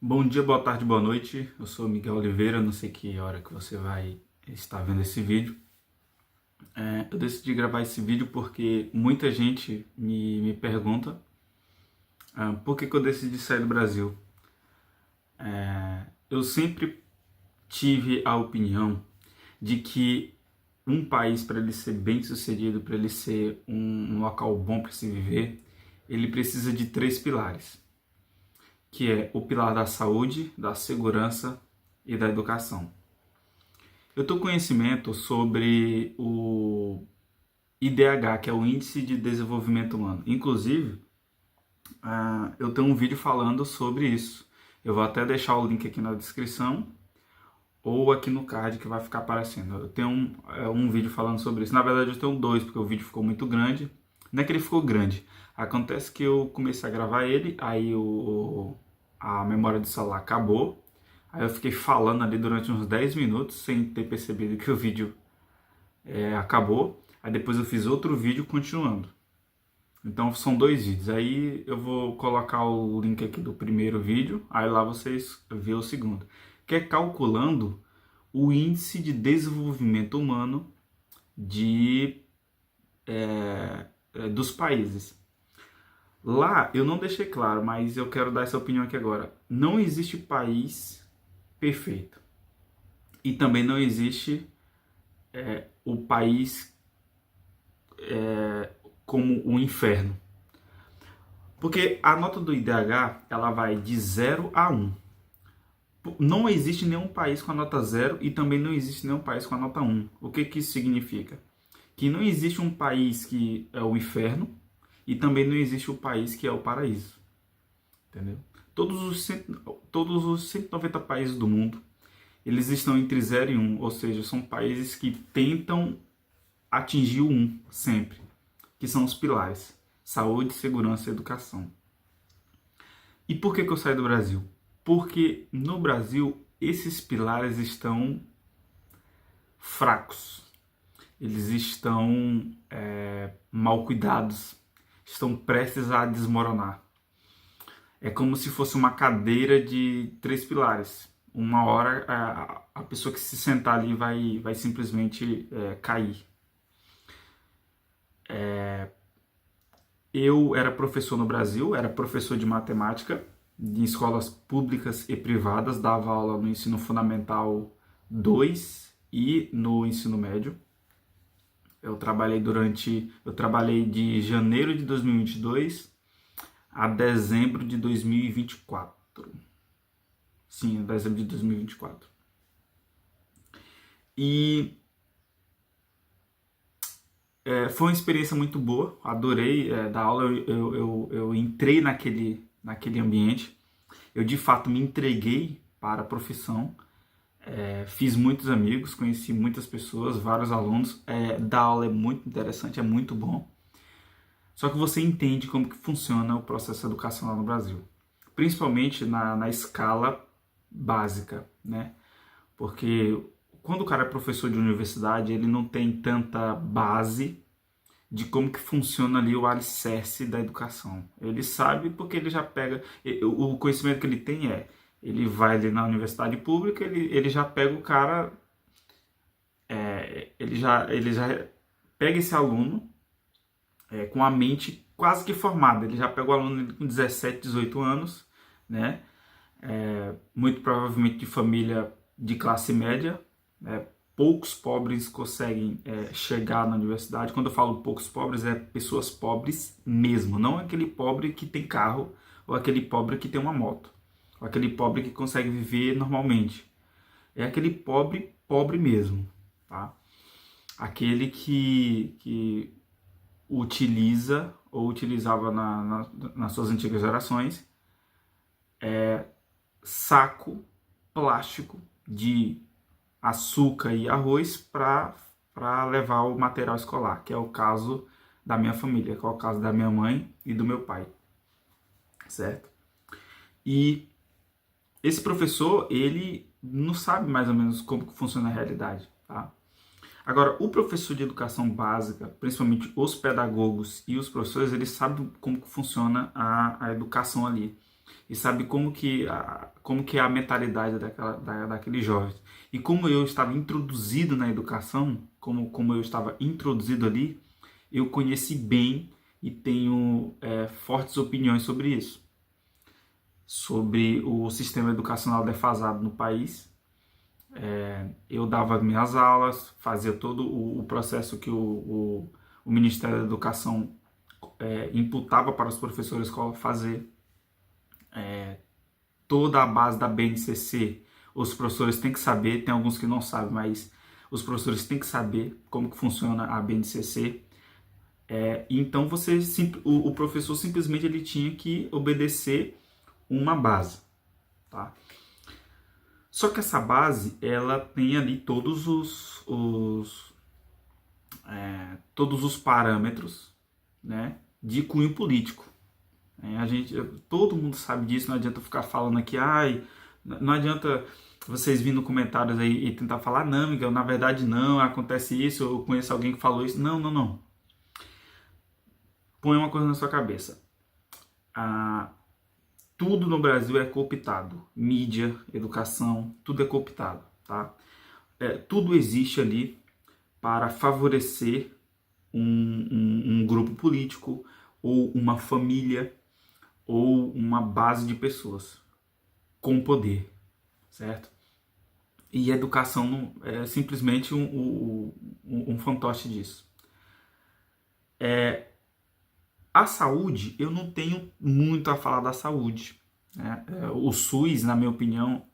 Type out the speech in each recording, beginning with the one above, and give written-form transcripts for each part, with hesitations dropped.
Bom dia, boa tarde, boa noite. Eu sou Miguel Oliveira, não sei que hora que você vai estar vendo esse vídeo. Eu decidi gravar esse vídeo porque muita gente me pergunta por que eu decidi sair do Brasil. Eu sempre tive a opinião de que um país, para ele ser bem sucedido, para ele ser um local bom para se viver, ele precisa de três pilares, que é o pilar da saúde, da segurança e da educação. Eu tenho conhecimento sobre o IDH, que é o Índice de Desenvolvimento Humano. Inclusive, eu tenho um vídeo falando sobre isso. Eu vou até deixar o link aqui na descrição ou aqui no card que vai ficar aparecendo. Eu tenho um vídeo falando sobre isso. Na verdade, eu tenho dois, porque o vídeo ficou muito grande. Não é que ele ficou grande. Acontece que eu comecei a gravar ele, aí a memória do celular acabou. Aí eu fiquei falando ali durante uns 10 minutos sem ter percebido que o vídeo acabou. Aí depois eu fiz outro vídeo continuando. Então são dois vídeos. Aí eu vou colocar o link aqui do primeiro vídeo, aí lá vocês vê o segundo. Que é calculando o índice de desenvolvimento humano dos países. Lá eu não deixei claro, mas eu quero dar essa opinião aqui agora. Não existe país perfeito. E também não existe o país como o inferno. Porque a nota do IDH, ela vai de 0 a 1. Não existe nenhum país com a nota 0 e também não existe nenhum país com a nota 1. O que isso significa? Que não existe um país que é o inferno e também não existe o país que é o paraíso. Entendeu? Todos os 190 países do mundo, eles estão entre 0 e 1, ou seja, são países que tentam atingir o 1 sempre, que são os pilares: saúde, segurança e educação. E por que eu saí do Brasil? Porque no Brasil esses pilares estão fracos, eles estão mal cuidados, estão prestes a desmoronar. É como se fosse uma cadeira de 3 pilares. Uma hora a pessoa que se sentar ali vai simplesmente cair. Eu era professor no Brasil, era professor de matemática em escolas públicas e privadas, dava aula no ensino fundamental 2 e no ensino médio. Eu trabalhei de janeiro de 2022 a dezembro de 2024. Sim, dezembro de 2024. E foi uma experiência muito boa, adorei dar aula, eu entrei naquele ambiente, eu de fato me entreguei para a profissão, fiz muitos amigos, conheci muitas pessoas, vários alunos, dar aula é muito interessante, é muito bom, só que você entende como que funciona o processo educacional no Brasil, principalmente na escala básica, né? Porque quando o cara é professor de universidade, ele não tem tanta base de como que funciona ali o alicerce da educação. Ele sabe porque ele já pega, o conhecimento que ele tem ele vai ali na universidade pública, ele já pega o cara, ele já pega esse aluno com a mente quase que formada, ele já pega o aluno com 17, 18 anos, né? Muito provavelmente de família de classe média, poucos pobres conseguem chegar na universidade. Quando eu falo poucos pobres, é pessoas pobres mesmo, não aquele pobre que tem carro ou aquele pobre que tem uma moto, ou aquele pobre que consegue viver normalmente. É aquele pobre, pobre mesmo, tá? Aquele que utiliza ou utilizava nas suas antigas gerações saco plástico de açúcar e arroz para levar o material escolar, que é o caso da minha família, que é o caso da minha mãe e do meu pai, certo? E esse professor, ele não sabe mais ou menos como que funciona a realidade, tá? Agora, o professor de educação básica, principalmente os pedagogos e os professores, eles sabem como que funciona a educação ali. e sabe como que é a mentalidade daqueles jovens. E como eu estava introduzido na educação, como eu estava introduzido ali, eu conheci bem e tenho fortes opiniões sobre isso. Sobre o sistema educacional defasado no país. Eu dava minhas aulas, fazia todo o processo que o Ministério da Educação imputava para os professores da escola fazer. Toda a base da BNCC, os professores têm que saber, tem alguns que não sabem, mas os professores têm que saber como que funciona a BNCC. Então o professor simplesmente ele tinha que obedecer uma base, tá? Só que essa base, ela tem ali todos os parâmetros, né, de cunho político. Todo mundo sabe disso, não adianta ficar falando aqui, não adianta vocês virem no comentários aí e tentar falar, não, Miguel, na verdade não, acontece isso, eu conheço alguém que falou isso. Não. Põe uma coisa na sua cabeça. Tudo no Brasil é cooptado. Mídia, educação, tudo é cooptado, tá? Tudo existe ali para favorecer um grupo político ou uma família ou uma base de pessoas com poder, certo? E a educação é simplesmente um fantoche disso. A saúde, eu não tenho muito a falar da saúde, né? O SUS, na minha opinião,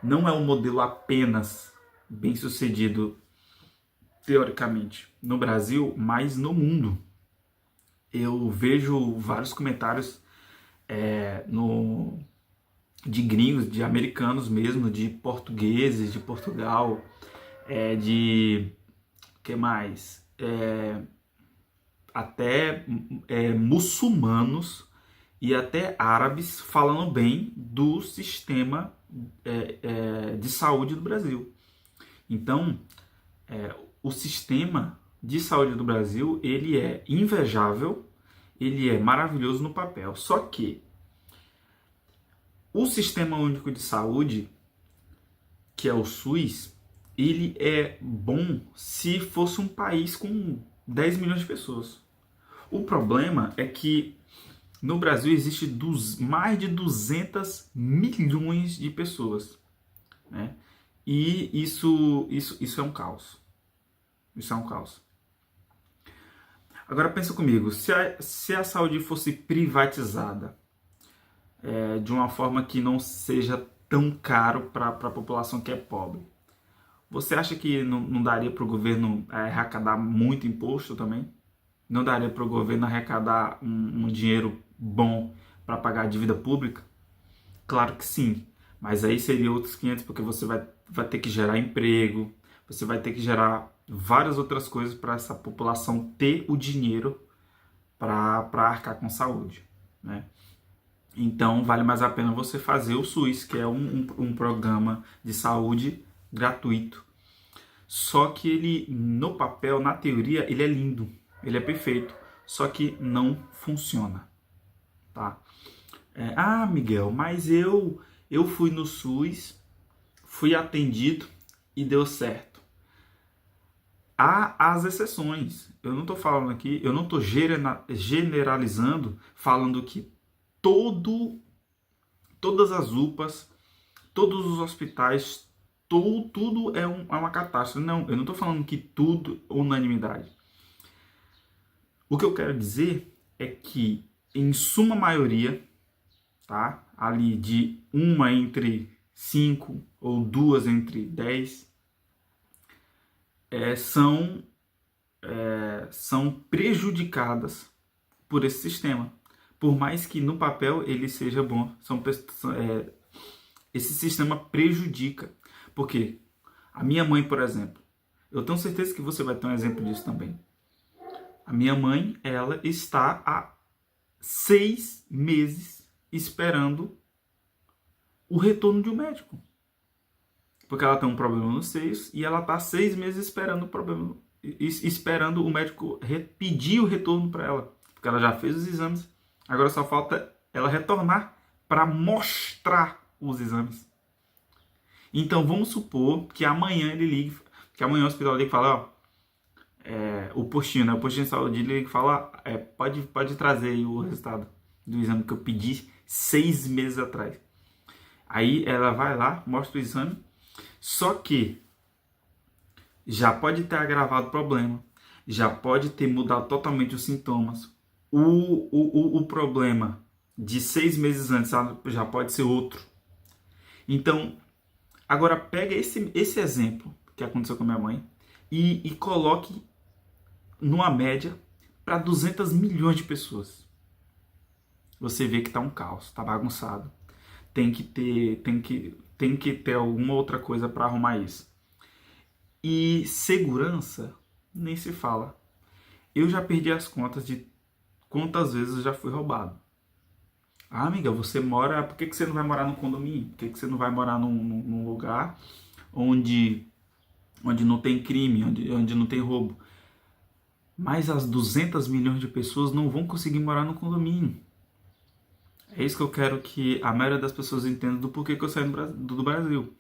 não é um modelo apenas bem sucedido, teoricamente, no Brasil, mas no mundo. Eu vejo vários comentários de gringos, de americanos mesmo, de portugueses, de Portugal, de... que mais? Até muçulmanos e até árabes falando bem do sistema de saúde do Brasil. Então, o sistema de saúde do Brasil, ele é invejável, ele é maravilhoso no papel. Só que o Sistema Único de Saúde, que é o SUS, ele é bom se fosse um país com 10 milhões de pessoas. O problema é que no Brasil existe mais de 200 milhões de pessoas, né? E isso é um caos. Isso é um caos. Agora pensa comigo, se a saúde fosse privatizada de uma forma que não seja tão caro para a população que é pobre, você acha que não daria para o governo arrecadar muito imposto também? Não daria para o governo arrecadar um dinheiro bom para pagar a dívida pública? Claro que sim, mas aí seria outros 500, porque você vai ter que gerar emprego, você vai ter que gerar várias outras coisas para essa população ter o dinheiro para arcar com saúde, né? Então vale mais a pena você fazer o SUS, que é um programa de saúde gratuito. Só que ele, no papel, na teoria, ele é lindo, ele é perfeito, só que não funciona, tá? Miguel, mas eu fui no SUS, fui atendido e deu certo. Há as exceções. Eu não estou falando aqui, eu não estou generalizando, falando que todas as UPAs, todos os hospitais, tudo é uma catástrofe. Não, eu não estou falando que tudo é unanimidade. O que eu quero dizer é que, em suma maioria, tá? Ali de uma entre 5 ou 2 entre 10, são prejudicadas por esse sistema. Por mais que no papel ele seja bom, esse sistema prejudica. Porque a minha mãe, por exemplo, eu tenho certeza que você vai ter um exemplo disso também. A minha mãe, ela está há 6 meses esperando o retorno de um médico. Porque ela tem um problema nos seios e ela está 6 meses esperando o médico pedir o retorno para ela. Porque ela já fez os exames, agora só falta ela retornar para mostrar os exames. Então vamos supor que amanhã ele ligue, que amanhã o hospital liga e fala, ó, o postinho, né? O postinho de saúde liga e fala, pode trazer aí o resultado do exame que eu pedi 6 meses atrás. Aí ela vai lá, mostra o exame, só que já pode ter agravado o problema, já pode ter mudado totalmente os sintomas. O problema de 6 meses antes já pode ser outro. Então, agora pega esse exemplo que aconteceu com a minha mãe e coloque numa média para 200 milhões de pessoas. Você vê que está um caos, está bagunçado. Tem que ter alguma outra coisa para arrumar isso. E segurança, nem se fala. Eu já perdi as contas de quantas vezes eu já fui roubado. Ah, amiga, você mora... Por que você não vai morar num condomínio? Por que você não vai morar num lugar onde não tem crime, onde não tem roubo? Mas as 200 milhões de pessoas não vão conseguir morar no condomínio. É isso que eu quero que a maioria das pessoas entenda do porquê que eu saí do Brasil.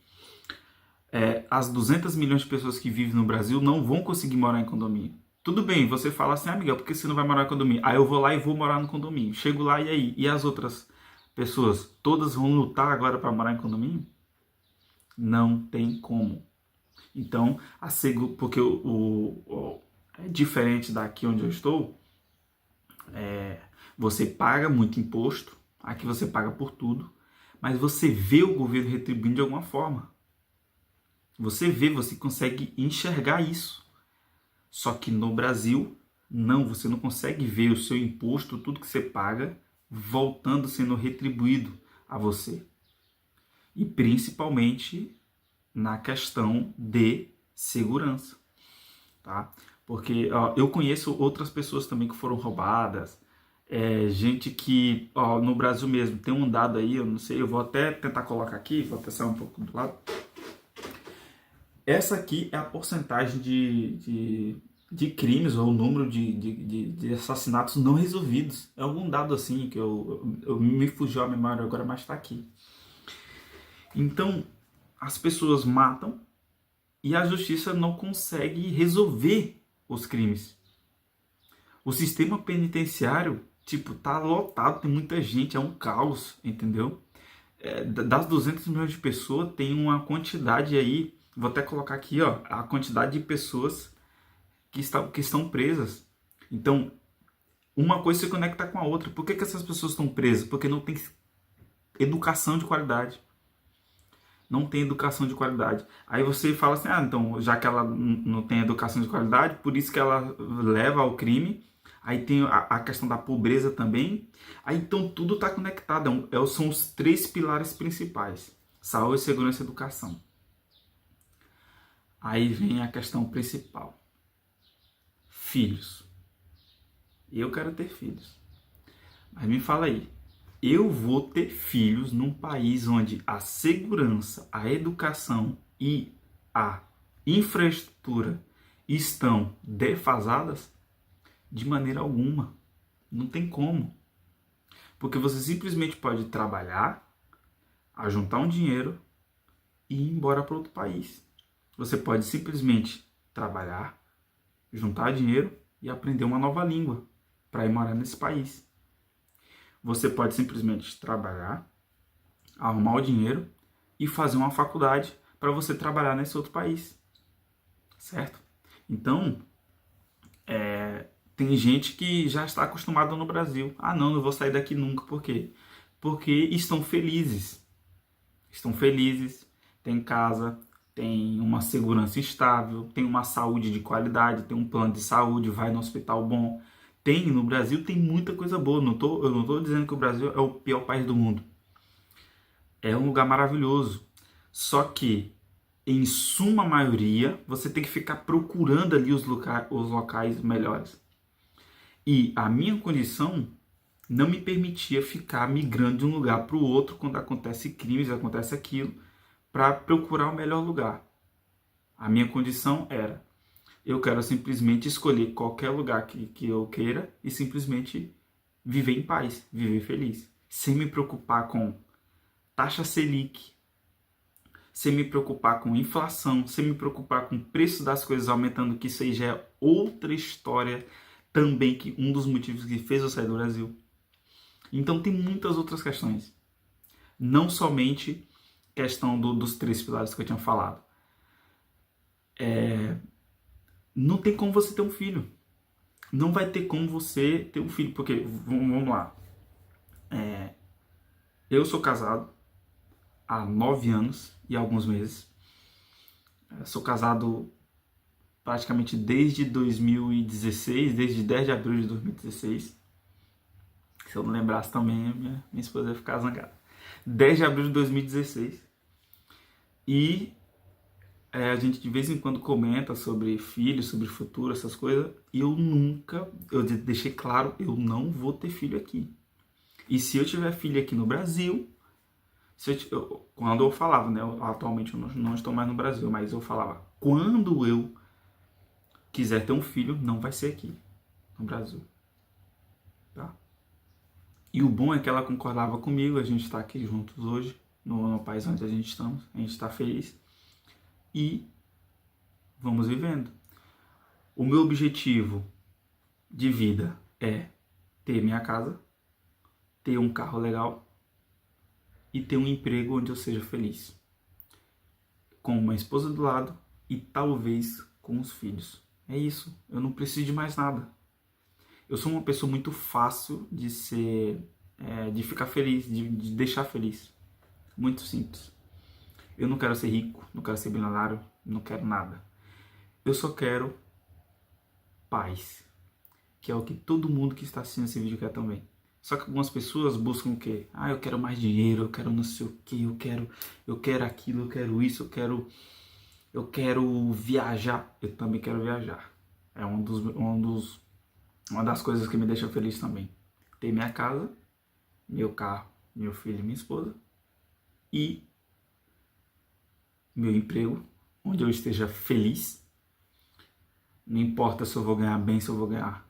As 200 milhões de pessoas que vivem no Brasil não vão conseguir morar em condomínio. Tudo bem, você fala assim, Miguel, por que você não vai morar em condomínio? Aí eu vou lá e vou morar no condomínio. Chego lá e aí? E as outras pessoas? Todas vão lutar agora para morar em condomínio? Não tem como. Então, porque é diferente daqui onde eu estou, você paga muito imposto, aqui você paga por tudo, mas você vê o governo retribuindo de alguma forma. Você consegue enxergar isso. Só que no Brasil, não, você não consegue ver o seu imposto, tudo que você paga, voltando, sendo retribuído a você. E principalmente na questão de segurança, tá? Porque eu conheço outras pessoas também que foram roubadas, gente que, no Brasil mesmo, tem um dado aí, eu não sei, eu vou até tentar colocar aqui, vou até sair um pouco do lado. Essa aqui é a porcentagem de crimes ou o número de assassinatos não resolvidos. É algum dado assim que eu me fugiu a memória agora, mas está aqui. Então, as pessoas matam e a justiça não consegue resolver os crimes. O sistema penitenciário, tá lotado, tem muita gente, é um caos, entendeu? Das 200 milhões de pessoas, tem uma quantidade aí, vou até colocar aqui, a quantidade de pessoas que estão presas. Então, uma coisa se conecta com a outra. Por que essas pessoas estão presas? Porque não tem educação de qualidade. Não tem educação de qualidade. Aí você fala assim, então, já que ela não tem educação de qualidade, por isso que ela leva ao crime. Aí tem a questão da pobreza também. Aí então tudo está conectado. São os 3 pilares principais: saúde, segurança e educação. Aí vem a questão principal: filhos. Eu quero ter filhos. Mas me fala aí, eu vou ter filhos num país onde a segurança, a educação e a infraestrutura estão defasadas? De maneira alguma. Não tem como. Porque você simplesmente pode trabalhar, ajuntar um dinheiro e ir embora para outro país. Você pode simplesmente trabalhar, juntar dinheiro e aprender uma nova língua para ir morar nesse país. Você pode simplesmente trabalhar, arrumar o dinheiro e fazer uma faculdade para você trabalhar nesse outro país. Certo? Então, tem gente que já está acostumada no Brasil. Não vou sair daqui nunca. Por quê? Porque estão felizes. Estão felizes, tem casa, tem uma segurança estável, tem uma saúde de qualidade, tem um plano de saúde, vai no hospital bom. No Brasil tem muita coisa boa. Eu não estou dizendo que o Brasil é o pior país do mundo. É um lugar maravilhoso. Só que, em suma maioria, você tem que ficar procurando ali os locais melhores. E a minha condição não me permitia ficar migrando de um lugar para o outro quando acontece crimes, acontece aquilo, para procurar o melhor lugar. A minha condição era: eu quero simplesmente escolher qualquer lugar que eu queira e simplesmente viver em paz, viver feliz. sem me preocupar com taxa Selic, sem me preocupar com inflação, sem me preocupar com o preço das coisas aumentando, que isso aí já é outra história também, que um dos motivos que fez eu sair do Brasil. Então tem muitas outras questões. Não somente questão dos 3 pilares que eu tinha falado. Não tem como você ter um filho. Não vai ter como você ter um filho. Porque, vamos lá. Eu sou casado há 9 anos e alguns meses. Sou casado praticamente desde 2016, desde 10 de abril de 2016. Se eu não lembrasse também, minha esposa ia ficar zangada. 10 de abril de 2016. E a gente de vez em quando comenta sobre filhos, sobre futuro, essas coisas. E eu deixei claro, eu não vou ter filho aqui. E se eu tiver filho aqui no Brasil, quando eu falava, né? Atualmente eu não estou mais no Brasil, mas eu falava, quando eu quiser ter um filho, não vai ser aqui, no Brasil. Tá? E o bom é que ela concordava comigo, a gente está aqui juntos hoje, no país onde a gente está feliz. E vamos vivendo. O meu objetivo de vida é ter minha casa, ter um carro legal e ter um emprego onde eu seja feliz. Com uma esposa do lado e talvez com os filhos. É isso, eu não preciso de mais nada. Eu sou uma pessoa muito fácil de ficar feliz, de deixar feliz. Muito simples. Eu não quero ser rico, não quero ser bilionário, não quero nada. Eu só quero paz, que é o que todo mundo que está assistindo esse vídeo quer também. Só que algumas pessoas buscam o quê? Eu quero mais dinheiro, eu quero não sei o quê, eu quero aquilo, eu quero isso, eu quero viajar. Eu também quero viajar. É uma das coisas que me deixa feliz também. Ter minha casa, meu carro, meu filho e minha esposa e meu emprego, onde eu esteja feliz. Não importa se eu vou ganhar bem, se eu vou ganhar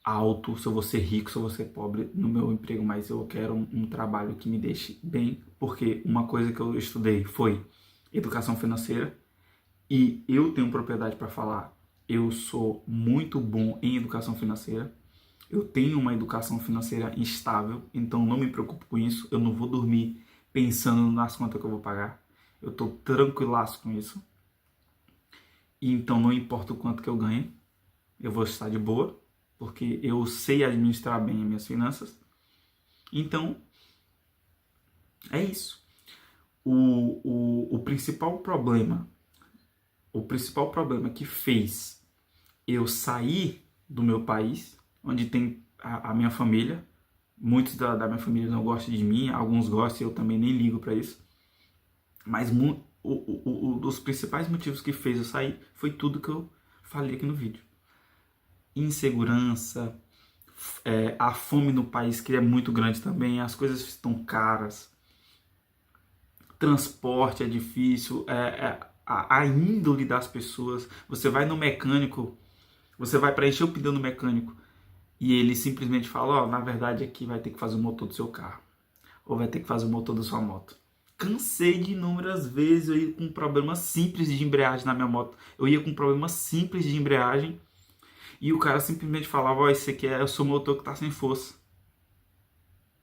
alto, se eu vou ser rico, se eu vou ser pobre no meu emprego, mas eu quero um trabalho que me deixe bem, porque uma coisa que eu estudei foi educação financeira e eu tenho propriedade para falar. Eu sou muito bom em educação financeira. Eu tenho uma educação financeira instável, então não me preocupo com isso. Eu não vou dormir pensando nas contas que eu vou pagar. Eu estou tranquilaço com isso. E então não importa o quanto que eu ganhe, eu vou estar de boa, porque eu sei administrar bem as minhas finanças. Então, é isso. O principal problema que fez eu sair do meu país, onde tem a minha família, muitos da minha família não gostam de mim, alguns gostam e eu também nem ligo para isso, mas dos principais motivos que fez eu sair foi tudo que eu falei aqui no vídeo. Insegurança, a fome no país, que é muito grande também, as coisas estão caras, transporte é difícil, a índole das pessoas. Você vai no mecânico, você vai para encher o pneu no mecânico e ele simplesmente fala, na verdade aqui vai ter que fazer o motor do seu carro, ou vai ter que fazer o motor da sua moto. Cansei de inúmeras vezes eu ia com um problema simples de embreagem na minha moto. Eu ia com um problema simples de embreagem e o cara simplesmente falava, esse aqui é o seu motor que está sem força.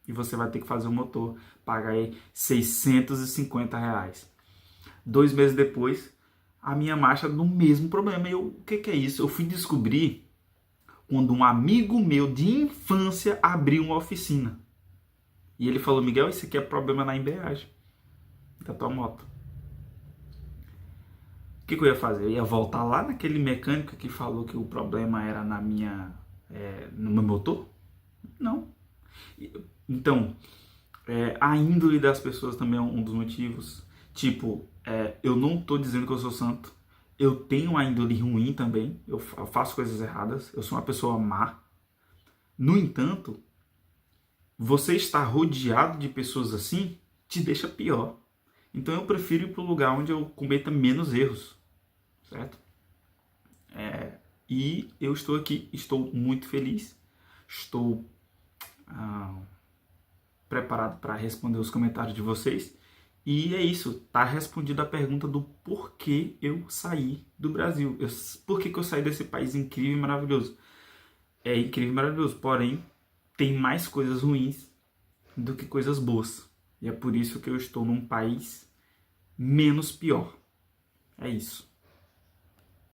E você vai ter que fazer o motor, pagar aí R$650. 2 meses depois, a minha marcha no mesmo problema. E eu, o que é isso? Eu fui descobrir quando um amigo meu de infância abriu uma oficina. E ele falou, Miguel, isso aqui é problema na embreagem da tua moto. O que eu ia fazer? Eu ia voltar lá naquele mecânico que falou que o problema era no meu motor? Não. Então, a índole das pessoas também é um dos motivos. Tipo, eu não tô dizendo que eu sou santo. Eu tenho uma índole ruim também. Eu faço coisas erradas. Eu sou uma pessoa má. No entanto, você estar rodeado de pessoas assim te deixa pior. Então eu prefiro ir para o lugar onde eu cometa menos erros. Certo? E eu estou aqui. Estou muito feliz. Estou preparado para responder os comentários de vocês. E é isso, tá respondida a pergunta do porquê eu saí do Brasil. Por que eu saí desse país incrível e maravilhoso? É incrível e maravilhoso, porém tem mais coisas ruins do que coisas boas. E é por isso que eu estou num país menos pior. É isso.